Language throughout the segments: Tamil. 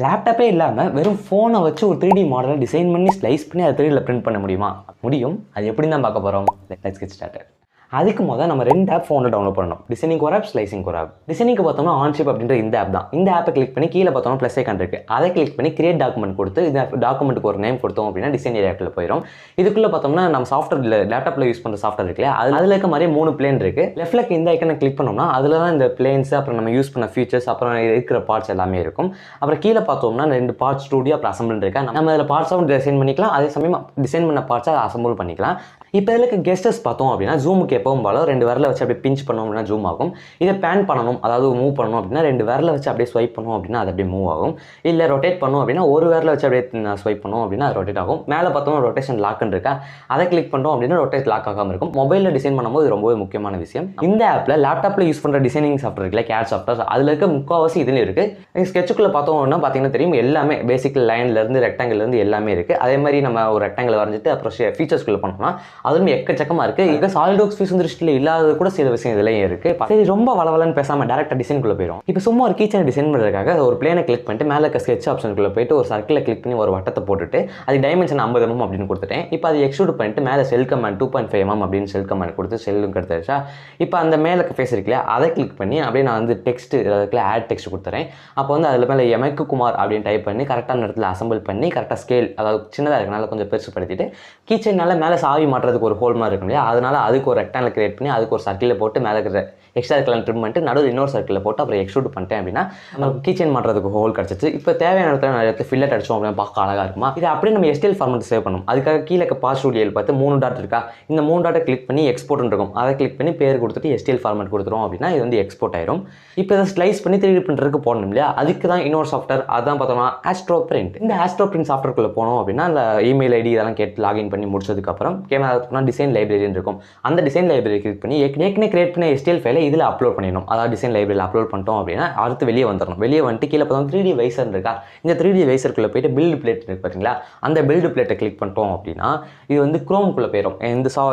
லேப்டாப்பே இல்லாமல் வெறும் ஃபோனை வச்சு ஒரு 3D மாடலை டிசைன் பண்ணி ஸ்லைஸ் பண்ணி அதை 3Dயில் பிரிண்ட் பண்ண முடியுமா? முடியும். அது எப்படி தான் பார்க்க போகிறோம். Let's get started. அதுக்கு முதல் நம்ம 2 ஆப் ஃபோனில் டவுன்லோட் பண்ணணும். டிசைனிங் ஒரு ஆப், ஸ்லைசிங் ஒரு ஆப். டிசைனிங்க்கு பார்த்தோம்னா ஆன்ஷிப் அப்படின்ற இந்த ஆப் தான். இந்த ஆப்பை கிளிக் பண்ணி கீழே பார்த்தோம்னா ப்ளஸ் ஐக்கான் இருக்குது. அதை கிளிக் பண்ணி கிரியேட் டாக்குமெண்ட் கொடுத்து இந்த டாக்குமெண்ட்டுக்கு ஒரு நேம் கொடுத்தோம் அப்படின்னா டிசைன் ஏரியாவில் போயிடும். இதுக்குள்ளே பார்த்தோம்னா நம்ம சாஃப்ட்வேர் லேப்டாப்பில் யூஸ் பண்ணுற சாஃப்ட்வேர் இருக்கு இல்லையா, அதில் இருக்க மாதிரி 3 பிளேன் இருக்குது. லெஃப்ட்டில் இந்த ஐக்கனை கிளிக் பண்ணோம்னா அதில் தான் இந்த பிளேன்ஸ், அப்புறம் நம்ம யூஸ் பண்ண ஃபீச்சர்ஸ், அப்புறம் இருக்கிற பார்ட்ஸ் எல்லாமே இருக்கும். அப்புறம் கீழே பார்த்தோம்னா 2 பார்ட்ஸ் ஸ்டூடியோ அப்புறம் அசம்பிள் இருக்கா. நம்ம அதில் பார்ட்ஸாகவும் டிசைன் பண்ணிக்கலாம், அதே சமயம் டிசைன் பண்ண பார்ட்ஸாக அசம்பிள் பண்ணிக்கலாம். இப்போ இதில் கெஸ்டர்ஸ் பார்த்தோம் அப்படின்னா ஜூமுக்கு எப்பவும் போல 2 விரலை வச்சு அப்படியே பிஞ்ச் பண்ணோம் அப்படின்னா ஜூம் ஆகும். இதை பேன் பண்ணணும், அதாவது மூவ் பண்ணணும் அப்படின்னா 2 விரலை வச்சு அப்படியே ஸ்வைப் பண்ணோம் அப்படின்னா அது அப்படியே மூவ் ஆகும். இல்லை ரொட்டேட் பண்ணோம் அப்படின்னா ஒரு விரலை வச்சு அப்படியே ஸ்வைப் பண்ணோம் அப்படின்னா அது ரொட்டேட் ஆகும். மேலே பார்த்தோம்னா ரொட்டேஷன் லாக்னு இருக்கா, அதை கிளிக் பண்ணோம் அப்படின்னா ரொட்டேட் லாக் ஆகாமல் இருக்கும். மொபைலில் டிசைன் பண்ணும்போது ரொம்பவே முக்கியமான விஷயம். இந்த ஆப்பில் லேப்டாப்பில் யூஸ் பண்ணுற டிசைனிங் சாஃப்ட்வேர் இருக்குல்ல, கேட் சாஃப்ட்வேர், அதில் இருக்க முக்கால்வாசி இதுலேயும் இருக்குது. ஸ்கெட்சுக்குள்ளே பார்த்தோம்னா பார்த்தீங்கன்னா தெரியும், எல்லாமே பேசிக் லைன்லேருந்து ரெக்டாங்கிலேருந்து எல்லாமே இருக்குது. அதே மாதிரி நம்ம ஒரு ரெக்டாங்கில் வரைஞ்சிட்டு அப்புறம் ஃபீச்சர்ஸ்குள்ளே பண்ணோம்னா அதுவும் எக்கச்சக்கமாக இருக்குது. இது சாலிட்வொர்க்ஸ் ஃபீஸ் திருஷ்டியில் இல்லாத கூட சில விஷயம் இதுலேயும் இருக்குது. சரி, ரொம்ப வளவலன்னு பேசாமல் டேரக்டாக டிசைனுக்குள்ளே போயிடும். இப்போ சும்மா ஒரு கீச்சனை டிசைன் பண்ணுறதுக்காக ஒரு பிளேனை கிளிக் பண்ணிட்டு மேலே இருக்க ஸ்கெட்ச் ஆப்ஷனுக்குள்ளே போயிட்டு ஒரு சர்க்கிளை கிளிக் பண்ணி ஒரு வட்டத்தை போட்டுட்டு அது டைமென்ஷன் 50 mm அப்படின்னு கொடுத்துட்டேன். இப்போ அது எக்ஸ்ட்ரூட் பண்ணிட்டு மேலே செல் கமாண்ட் 2.5 mm அப்படின்னு செல் கமாண்ட் கொடுத்து செல்லும் கிடைச்சிருச்சா. இப்போ அந்த மேலே ஃபேஸ் இருக்குல்லையா, அதை கிளிக் பண்ணி அப்படியே நான் வந்து டெக்ஸ்ட் அதுக்குள்ள ஆட் டெக்ஸ்ட் கொடுத்துறேன். அப்போ வந்து அதில் மேலே மெக்குமார் அப்படின்னு டைப் பண்ணி கரெக்டான இடத்துல அசம்பிள் பண்ணி கரெக்டாக ஸ்கேல், அதாவது சின்னதாக இருக்கனால கொஞ்சம் பெருசுப்படுத்திட்டு கீச்சனால் மேலே சாவி மாட்டுறதுக்கு ஒரு ஹோல் மாதிரி இருக்கும் இல்லையா, அதனால அதுக்கு ஒரு ரெக்டாங்கிள் கிரியேட் பண்ணி அதுக்கு ஒரு சர்க்கிளில் போட்டு மேலே இருக்கிற எக்ஸ்ட்ரா இருக்கலாம் ட்ரிம் பண்ணிட்டு நடுவில் இன்னொரு சர்க்கிளில் போட்டு அப்புறம் எக்ஸ்ட்ரூட் பண்ணிட்டேன் அப்படின்னா நமக்கு கீச்செயின் மாட்டுறதுக்கு ஹோல் கிடச்சிச்சு. இப்போ தேவையான இடத்துல நிறைய இடத்துல ஃபில்லட் அடிச்சோம் அப்படின்னா பார்க்க அழகாக இருக்குமா. இது அப்படியே நம்ம எஸ்டிஎல் ஃபார்மெட் சேவ் பண்ணணும். அதுக்காக கீழே பாஸ் ஸ்டூடியோவில் பார்த்து 3 டாட் இருக்கா, இந்த 3 டாட்டை கிளிக் பண்ணி எக்ஸ்போர்ட் இருக்கும். அதை கிளிக் பண்ணி பேர் கொடுத்துட்டு எஸ்டிஎல் ஃபார்மெட் கொடுத்துரும் அப்படின்னா இது வந்து எக்ஸ்போர்ட் ஆயிரும். இப்போ இதை ஸ்லைஸ் பண்ணி 3D பிரிண்டருக்கு போடணும் இல்லையா, அதுக்கு தான் இன்னொரு சாஃப்ட்வேர், அதான் பார்த்தோம்னா ஆஸ்ட்ரோ பிரிண்ட். இந்த ஆஸ்ட்ரோ பிரிண்ட் சாஃப்ட்வேர்க்குள்ளே போனோம் அப்படின்னா அந்த இமெயில் ஐடி இதெல்லாம் கேட்டு லாகின் பண்ணி முடிச்சதுக்கப்புறம் கேமரா டிசைன் லைப்ரரின்னு இருக்கும். அந்த டிசைன் லைப்ரரி கிளிக் பண்ணி ஏற்கனவே கிரியேட் பண்ண எஸ்டிஎல் ஃபைலை இதில் அப்லோட் பண்ணிடணும். அதாவது டிசைன் லைப்ரரியில் அப்லோட் பண்ணிட்டோம் அப்படின்னா அடுத்து வெளியே வந்துடணும். வெளியே வந்துட்டு கீழே பார்த்தோம் 3D வைசர் இருக்கா, இந்த 3D வைசருக்குள்ளே போயிட்டு பில்டு பிளேட் இருக்கு பார்த்தீங்களா, அந்த பில்டு பிளேட்டை கிளிக் பண்ணிட்டோம் அப்படின்னா இது வந்து குரோமுக்குள்ளே போயிடும்.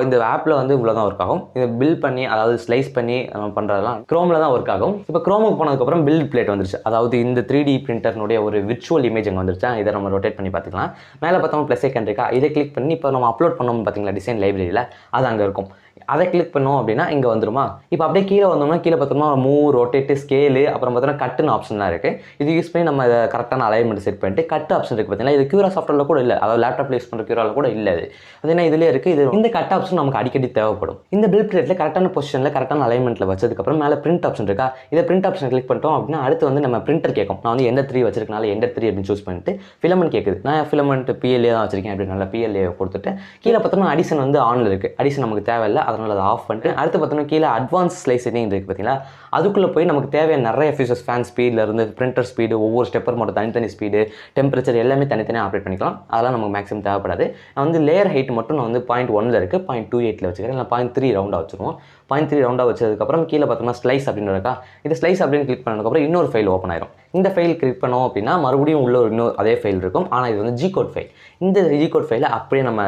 இந்த ஆப்பில் வந்து இவ்வளோ தான் ஒர்க் ஆகும். இதை பில்ட் பண்ணி, அதாவது ஸ்லைஸ் பண்ணி பண்ணுறதெல்லாம் குரோமில் தான் ஒர்க் ஆகும். இப்போ குரோமுக்கு போனதுக்கப்புறம் பில்டு பிளேட் வந்துருச்சு. அதாவது இந்த 3D பிரிண்டர்னுடைய ஒரு விர்ச்சுவல் இமேஜ் அங்கே வந்துருச்சா, இதை நம்ம ரொட்டேட் பண்ணி பார்த்துக்கலாம். மேலே பார்த்தோம் ப்ளஸ் ஐக்கன் இருக்கா, இதை கிளிக் பண்ணி இப்போ நம்ம அப்லோட் பண்ணோம் பார்த்தீங்களா டிசைன் லைப்ரரியில், அது அங்கே இருக்கும். அதை கிளிக் பண்ணோம் அப்படின்னா இங்கே வந்துருமா. இப்போ அப்படியே கீழே வந்தோம்னா கீழே பார்த்தோம்னா மூவ், ரொட்டேட்டு, ஸ்கேலு, அப்புறம் பார்த்தோம்னா கட்டுன்னு ஆப்ஷன்லாம் இருக்குது. இது யூஸ் பண்ணி நம்ம இதை கரெக்டான அலைன்மெண்ட் செட் பண்ணிட்டு கட் ஆப்ஷன் இருக்குது பார்த்தீங்கன்னா, இது கியூரா சாஃப்ட்வேரில் கூட இல்லை, அதாவது லேப்டாப்பில் யூஸ் பண்ணுற கியூராவில் கூட இல்லை. அது என்ன இதுலேயே இருக்குது. இது இந்த கட் ஆப்ஷன் நமக்கு அடிக்கடி தேவைப்படும். இந்த பில் பிளேட்டில் கரெக்டான பொசிஷனில் கரெக்டான அலைன்மெண்ட்டில் வச்சதுக்கப்புறம் மேலே பிரிண்ட் ஆப்ஷன் இருக்கா, இதை பிரிண்ட் ஆப்ஷன் கிளிக் பண்ணிட்டோம் அப்படின்னா அடுத்து வந்து நம்ம பிரிண்டர் கேட்கும். நான் வந்து எந்த 3 வச்சிருக்கனால எந்த 3 அப்படின்னு சூஸ் பண்ணிட்டு ஃபிலமெண்ட் கேட்குது. நான் ஃபிலமெண்ட் PLA தான் வச்சிருக்கேன் அப்படின்னால PLA கொடுத்துட்டு கீழே பார்த்தோம்னா அடிஷன் வந்து ஆனில் இருக்குது. அடிஷன் நமக்கு தேவையில்லை, அதனால் அதை ஆஃப் பண்ணிட்டு அடுத்து பார்த்தோம்னா கீழே அட்வான்ஸ் ஸ்லைசிங் இருக்குது பார்த்தீங்களா, அதுக்குள்ளே போய் நமக்கு தேவையான நிறைய ஃபீச்சர்ஸ், ஃபேன் ஸ்பீட்லேருந்து பிரிண்டர் ஸ்பீடு, ஒவ்வொரு ஸ்டெப்பர் மட்டும் தனித்தனி ஸ்பீடு, டெம்பரேச்சர் எல்லாமே தனித்தனியாக ஆப்ரேட் பண்ணிக்கலாம். அதெல்லாம் நமக்கு மேக்ஸிமம் தேவைப்படாது. நான் வந்து லேயர் ஹைட் மட்டும் நான் வந்து 0.1 இருக்குது, 0.28 வச்சுக்கிறேன். இல்லை 0.3 ரவுண்டாக வச்சுருவோம். 0.3 ரவுண்டாக வச்சதுக்கப்புறம் கீழே பார்த்தோம்னா ஸ்லைஸ் அப்படின்னு இருக்கா, இது ஸ்லைஸ் அப்படின்னு கிளிக் பண்ணதுக்கப்புறம் இன்னொரு ஃபைல் ஓப்பன் ஆயிரும். இந்த ஃபைல் கிளிக் பண்ணோம் அப்படின்னா மறுபடியும் உள்ள இன்னொரு அதே ஃபைல் இருக்கும். ஆனால் இது வந்து ஜிகோட் ஃபைல். இந்த ஜிகோட் ஃபைலை அப்படியே நம்ம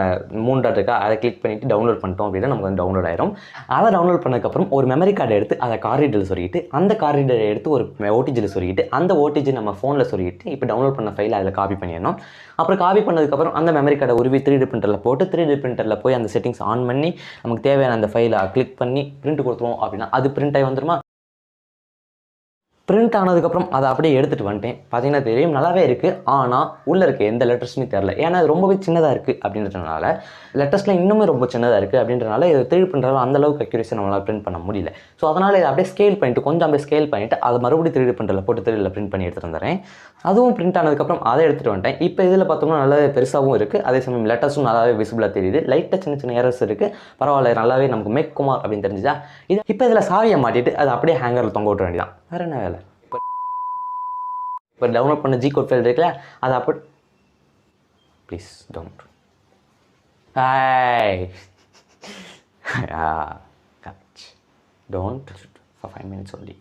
3 டாட் இருக்கா, அதை கிளிக் பண்ணிவிட்டு டவுன்லோட் பண்ணிட்டோம் அப்படின்னா நமக்கு வந்து டவுன்லோட் ஆயிரும். அதை டவுன்லோட் பண்ணதுக்கப்புறம் ஒரு மெமரி கார்டை எடுத்து அதை கார்ரீடரில் சொருகிட்டு, அந்த கார்ரீடரை எடுத்து ஒரு ஓடிஜியில் சொருகிட்டு, அந்த ஓடிஜி நம்ம ஃபோனில் சொருகிட்டு இப்போ டவுன்லோட் பண்ண ஃபைலை அதில் காப்பி பண்ணிடணும். அப்புறம் காப்பி பண்ணதுக்கப்புறம் அந்த மெமரி கார்டை உருவி 3D பிரிண்டரில் போட்டு 3D பிரிண்டரில் போய் அந்த செட்டிங்ஸ் ஆன் பண்ணி நமக்கு தேவையான அந்த ஃபைலை கிளிக் பண்ணி பிரிண்ட் கொடுத்துருவோம் அப்படின்னா அது பிரிண்ட் ஆகி வந்துருமா. பிரிண்ட் ஆனதுக்கப்புறம் அதை அப்படியே எடுத்துகிட்டு வந்துட்டேன். பார்த்தீங்கன்னா தெரியும், நல்லாவே இருக்குது. ஆனால் உள்ளே இருக்க எந்த லெட்டர்ஸுமே தெரில. ஏன்னா அது ரொம்பவே சின்னதாக இருக்குது அப்படின்றதுனால, லெட்டர்ஸ்லாம் இன்னுமே ரொம்ப சின்னதாக இருக்குது அப்படின்றனால இது 3D பிரிண்டரில் அந்தளவுக்கு அக்யூரேசி நம்மளால் பிரிண்ட் பண்ண முடியல. ஸோ அதனால் இதை அப்படியே ஸ்கேல் பண்ணிவிட்டு கொஞ்சம் அப்படியே ஸ்கேல் பண்ணிவிட்டு அதை மறுபடியும் 3D பிரிண்டரில் போட்டு 3Dயில் பிரிண்ட் பண்ணி எடுத்துகிட்டு வந்துடுறேன். அதுவும் பிரிண்ட் ஆனதுக்கப்புறம் அதை எடுத்துகிட்டு வந்துட்டேன். இப்போ இதில் பார்த்தோம்னா நல்லாவே பெருசாகவும் இருக்குது, அதே சமயம் லெட்டர்ஸும் நல்லாவே விசிபிளாக தெரியுது. லைட்டாக சின்ன சின்ன ஏரர்ஸ் இருக்குது, பரவாயில்ல, நல்லாவே நமக்கு மெக்குமார் அப்படின்னு தெரிஞ்சுதா. இது இப்போ இதில் சாவியை மாட்டிட்டு அதை அப்படியே ஹேங்கரில் தொங்க விட்ட வேண்டியதான், வேறு என்ன வேலை. இப்போ டவுன்லோட் பண்ண ஜிகோட் ஃபைல் இருக்குல்ல, அதை அப்படி please don't don't for 5 minutes only.